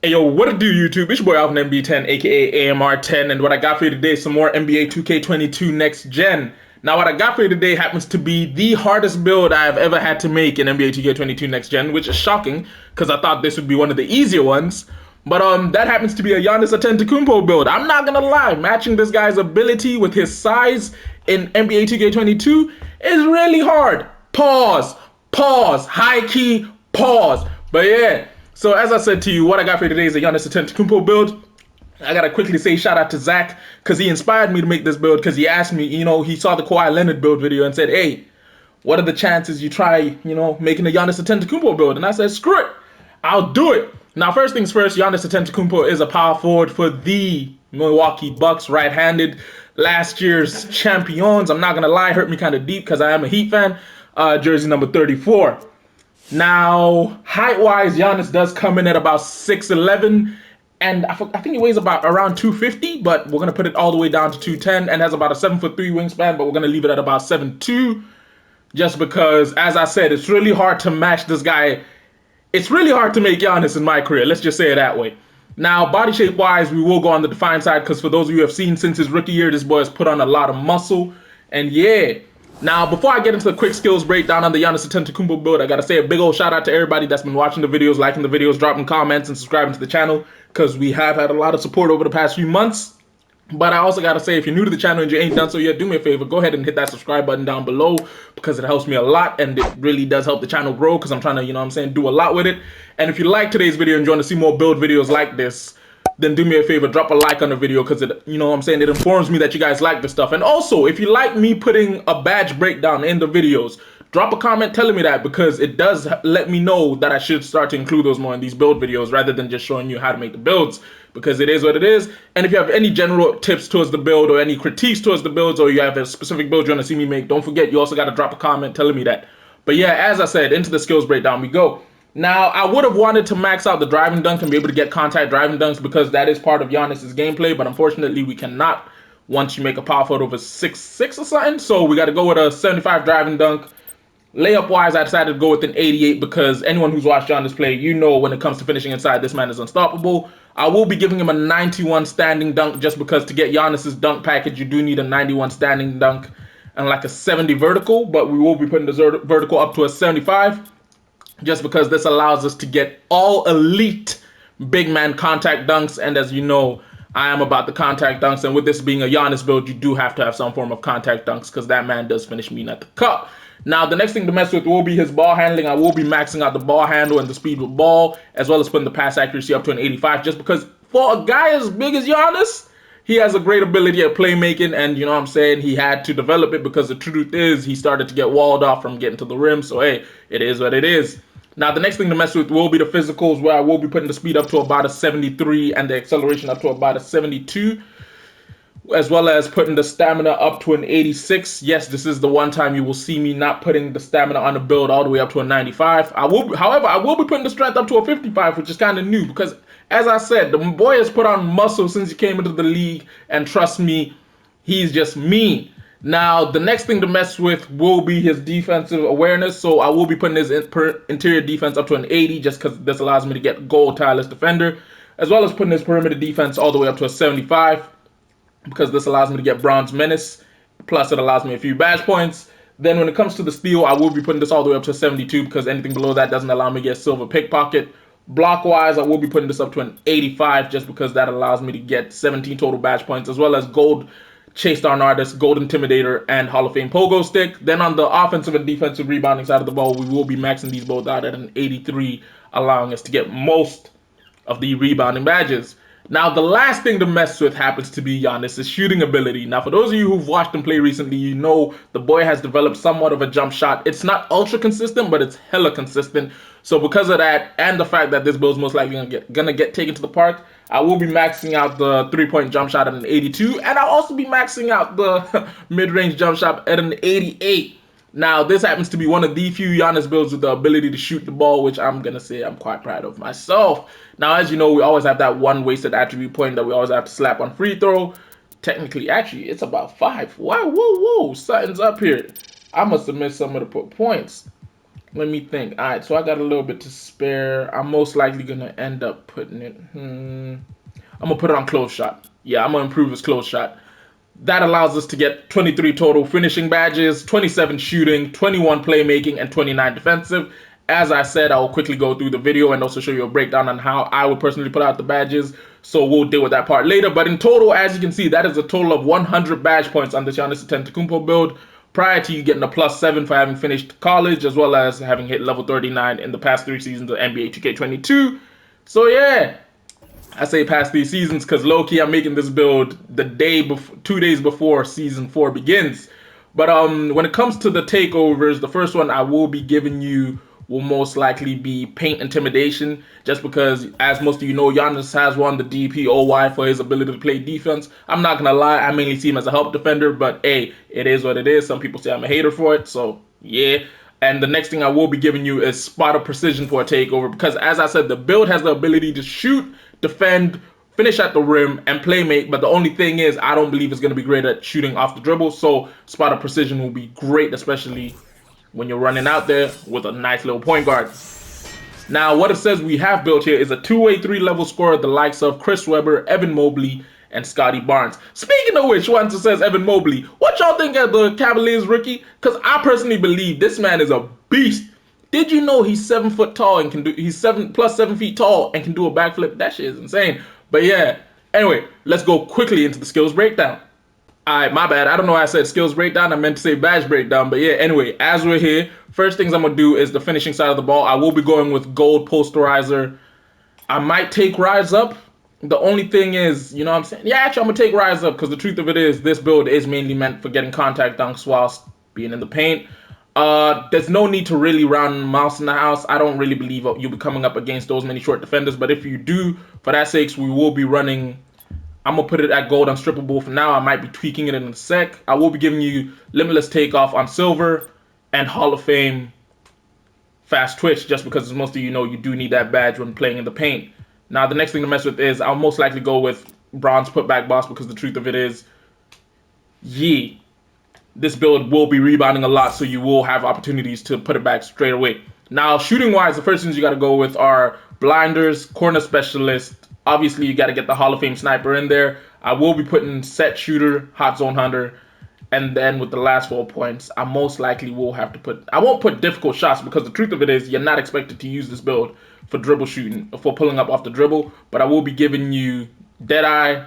Hey yo, what it do YouTube? It's your boy Alvin MB10 aka AMR10, and what I got for you today is some more NBA 2K22 next gen. Now what I got for you today happens to be the hardest build I've ever had to make in NBA 2K22 next gen, which is shocking because I thought this would be one of the easier ones. But that happens to be a Giannis Antetokounmpo build. I'm not gonna lie, matching this guy's ability with his size in NBA 2K22 is really hard. Pause, high key, pause. But yeah. So as I said to you, what I got for you today is a Giannis Antetokounmpo build. I gotta quickly say shout out to Zach because he inspired me to make this build because he asked me, he saw the Kawhi Leonard build video and said, hey, what are the chances you try, making a Giannis Antetokounmpo build? And I said, screw it, I'll do it. Now, first things first, Giannis Antetokounmpo is a power forward for the Milwaukee Bucks, right-handed, last year's champions. I'm not gonna lie, hurt me kind of deep because I am a Heat fan. Jersey number 34. Now, height-wise, Giannis does come in at about 6'11", and I think he weighs about around 250, but we're going to put it all the way down to 210, and has about a 7'3" wingspan, but we're going to leave it at about 7'2", just because, as I said, it's really hard to match this guy. It's really hard to make Giannis in my career, let's just say it that way. Now, body shape-wise, we will go on the defined side, because for those of you who have seen since his rookie year, this boy has put on a lot of muscle, and yeah. Now, before I get into the quick skills breakdown on the Giannis Antetokounmpo build, I gotta say a big old shout out to everybody that's been watching the videos, liking the videos, dropping comments, and subscribing to the channel, because we have had a lot of support over the past few months. But I also gotta say, if you're new to the channel and you ain't done so yet, do me a favor, go ahead and hit that subscribe button down below, because it helps me a lot, and it really does help the channel grow, because I'm trying to, do a lot with it. And if you like today's video and you want to see more build videos like this, then do me a favor, drop a like on the video, because it, it informs me that you guys like this stuff. And also, if you like me putting a badge breakdown in the videos, drop a comment telling me that, because it does let me know that I should start to include those more in these build videos rather than just showing you how to make the builds, because it is what it is. And if you have any general tips towards the build or any critiques towards the builds, or you have a specific build you want to see me make, don't forget you also got to drop a comment telling me that. But yeah, as I said, into the skills breakdown we go. Now, I would have wanted to max out the driving dunk and be able to get contact driving dunks, because that is part of Giannis's gameplay, but unfortunately we cannot once you make a power forward over 6'6" or something. So we got to go with a 75 driving dunk. Layup wise, I decided to go with an 88 because anyone who's watched Giannis play, when it comes to finishing inside, this man is unstoppable. I will be giving him a 91 standing dunk, just because to get Giannis's dunk package, you do need a 91 standing dunk and like a 70 vertical, but we will be putting the vertical up to a 75. Just because this allows us to get all elite big man contact dunks, and as you know, I am about the contact dunks, and with this being a Giannis build, you do have to have some form of contact dunks, because that man does finish mean at the cup. Now, the next thing to mess with will be his ball handling. I will be maxing out the ball handle and the speed with ball, as well as putting the pass accuracy up to an 85, just because for a guy as big as Giannis, he has a great ability at playmaking, and he had to develop it, because the truth is he started to get walled off from getting to the rim, so hey, it is what it is. Now, the next thing to mess with will be the physicals, where I will be putting the speed up to about a 73 and the acceleration up to about a 72, as well as putting the stamina up to an 86. Yes, this is the one time you will see me not putting the stamina on the build all the way up to a 95. However, I will be putting the strength up to a 55, which is kind of new, because as I said, the boy has put on muscle since he came into the league, and trust me, he's just mean. Now, the next thing to mess with will be his defensive awareness, so I will be putting his interior defense up to an 80, just because this allows me to get gold tireless defender, as well as putting his perimeter defense all the way up to a 75, because this allows me to get bronze menace, plus it allows me a few badge points. Then when it comes to the steal, I will be putting this all the way up to a 72, because anything below that doesn't allow me to get silver pickpocket. Block-wise, I will be putting this up to an 85, just because that allows me to get 17 total badge points, as well as gold Chase Down Artist, Gold Intimidator, and Hall of Fame Pogo Stick. Then on the offensive and defensive rebounding side of the ball, we will be maxing these both out at an 83, allowing us to get most of the rebounding badges. Now, the last thing to mess with happens to be Giannis' shooting ability. Now, for those of you who've watched him play recently, you know the boy has developed somewhat of a jump shot. It's not ultra consistent, but it's hella consistent. So because of that, and the fact that this build is most likely gonna get taken to the park, I will be maxing out the 3-point jump shot at an 82, and I'll also be maxing out the mid-range jump shot at an 88. Now, this happens to be one of the few Giannis builds with the ability to shoot the ball, which I'm going to say I'm quite proud of myself. Now, as you know, we always have that one wasted attribute point that we always have to slap on free throw. Technically, actually, it's about 5. Wow, whoa, something's up here. I must have missed some of the points. Let me think. All right, so I got a little bit to spare. I'm most likely gonna end up putting it. I'm gonna put it on close shot. Yeah, I'm gonna improve his close shot. That allows us to get 23 total finishing badges, 27 shooting, 21 playmaking, and 29 defensive. As I said, I will quickly go through the video and also show you a breakdown on how I would personally put out the badges. So we'll deal with that part later. But in total, as you can see, that is a total of 100 badge points on the Giannis Antetokounmpo build, prior to you getting a +7 for having finished college, as well as having hit level 39 in the past 3 seasons of NBA 2K22. So yeah, I say past 3 seasons because low-key I'm making this build the day before, 2 days before season 4 begins. But when it comes to the takeovers, the first one I will be giving you will most likely be paint intimidation, just because, as most of you know, Giannis has won the DPOY for his ability to play defense. I'm not gonna lie, I mainly see him as a help defender, but hey, it is what it is. Some people say I'm a hater for it, so yeah. And the next thing I will be giving you is spot of precision for a takeover, because as I said, the build has the ability to shoot, defend, finish at the rim, and playmate, but the only thing is I don't believe it's going to be great at shooting off the dribble, so spot of precision will be great, especially when you're running out there with a nice little point guard. Now, what it says we have built here is a two-way, 3-level scorer, the likes of Chris Webber, Evan Mobley, and Scotty Barnes. Speaking of which, once it says Evan Mobley, what y'all think of the Cavaliers rookie? Because I personally believe this man is a beast. Did you know he's 7 foot tall and can do, he's 7 feet tall and can do a backflip? That shit is insane. But yeah, anyway, let's go quickly into the skills breakdown. Alright, my bad. I don't know why I said skills breakdown. I meant to say badge breakdown. But yeah, anyway, as we're here, first things I'm going to do is the finishing side of the ball. I will be going with gold posterizer. I might take rise up. The only thing is, you know what I'm saying? Yeah, actually, I'm going to take rise up because the truth of it is this build is mainly meant for getting contact dunks whilst being in the paint. There's no need to really round mouse in the house. I don't really believe you'll be coming up against those many short defenders. But if you do, for that sakes, we will be running... I'm going to put it at gold unstrippable for now. I might be tweaking it in a sec. I will be giving you limitless takeoff on silver and Hall of Fame fast twitch, just because as most of you know, you do need that badge when playing in the paint. Now, the next thing to mess with is I'll most likely go with bronze putback boss, because the truth of it is, yeah, this build will be rebounding a lot, so you will have opportunities to put it back straight away. Now, shooting-wise, the first things you got to go with are blinders, corner specialist. Obviously, you got to get the Hall of Fame sniper in there. I will be putting set shooter, hot zone hunter, and then with the last 4 points, I most likely will have to put... I won't put difficult shots, because the truth of it is you're not expected to use this build for dribble shooting, for pulling up off the dribble, but I will be giving you Deadeye,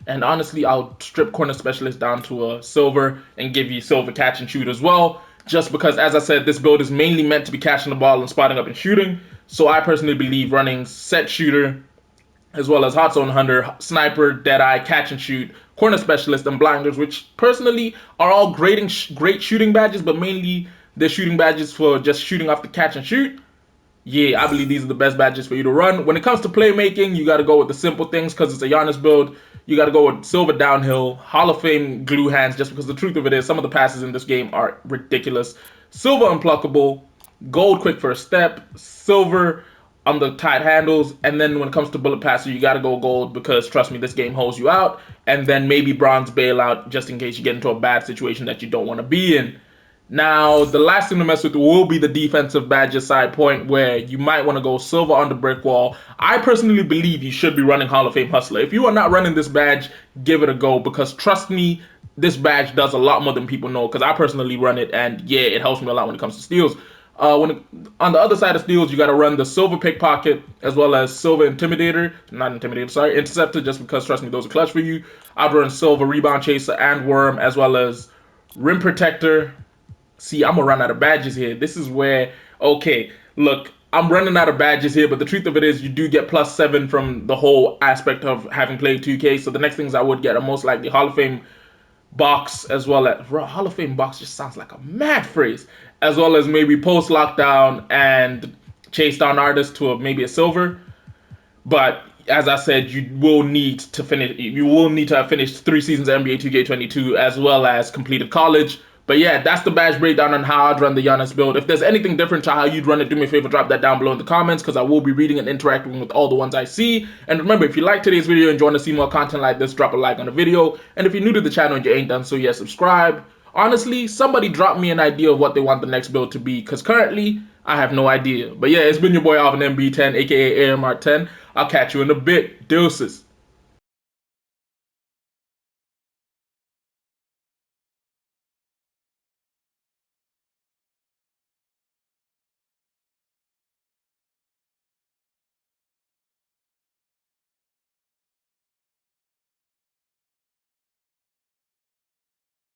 and honestly, I'll strip corner specialist down to a silver and give you silver catch and shoot as well, just because, as I said, this build is mainly meant to be catching the ball and spotting up and shooting. So I personally believe running set shooter, as well as hot zone hunter, sniper, deadeye, catch and shoot, corner specialist, and blinders, which personally are all great shooting badges, but mainly they're shooting badges for just shooting off the catch and shoot. Yeah, I believe these are the best badges for you to run. When it comes to playmaking, you got to go with the simple things, because it's a Giannis build. You got to go with silver downhill, Hall of Fame glue hands, just because the truth of it is some of the passes in this game are ridiculous. Silver unpluckable, gold quick first step, silver on the tight handles, and then when it comes to bullet passer, you got to go gold, because trust me, this game holds you out, and then maybe bronze bailout just in case you get into a bad situation that you don't want to be in. Now, the last thing to mess with will be the defensive badges side point, where you might want to go silver on the brick wall. I personally believe you should be running Hall of Fame Hustler. If you are not running this badge, give it a go, because trust me, this badge does a lot more than people know, because I personally run it, and yeah, it helps me a lot when it comes to steals. On the other side of steals, you got to run the silver pickpocket as well as silver interceptor, just because, trust me, those are clutch for you. I'd run silver rebound chaser and worm, as well as rim protector. See, I'm gonna run out of badges here. This is where, okay, look, I'm running out of badges here, but the truth of it is you do get +7 from the whole aspect of having played 2K. So the next things I would get are most likely Hall of Fame box, as well as Hall of Fame box just sounds like a mad phrase, as well as maybe post lockdown and chase down artist to maybe a silver. But as I said, you will need to finish. You will need to have finished 3 seasons of NBA 2K22 as well as completed college. But yeah, that's the badge breakdown on how I'd run the Giannis build. If there's anything different to how you'd run it, do me a favor, drop that down below in the comments, because I will be reading and interacting with all the ones I see. And remember, if you like today's video and you want to see more content like this, drop a like on the video. And if you're new to the channel and you ain't done so yet, subscribe. Honestly, somebody drop me an idea of what they want the next build to be, because currently, I have no idea. But yeah, it's been your boy Alvin MB10, aka AMR10. I'll catch you in a bit. Deuces.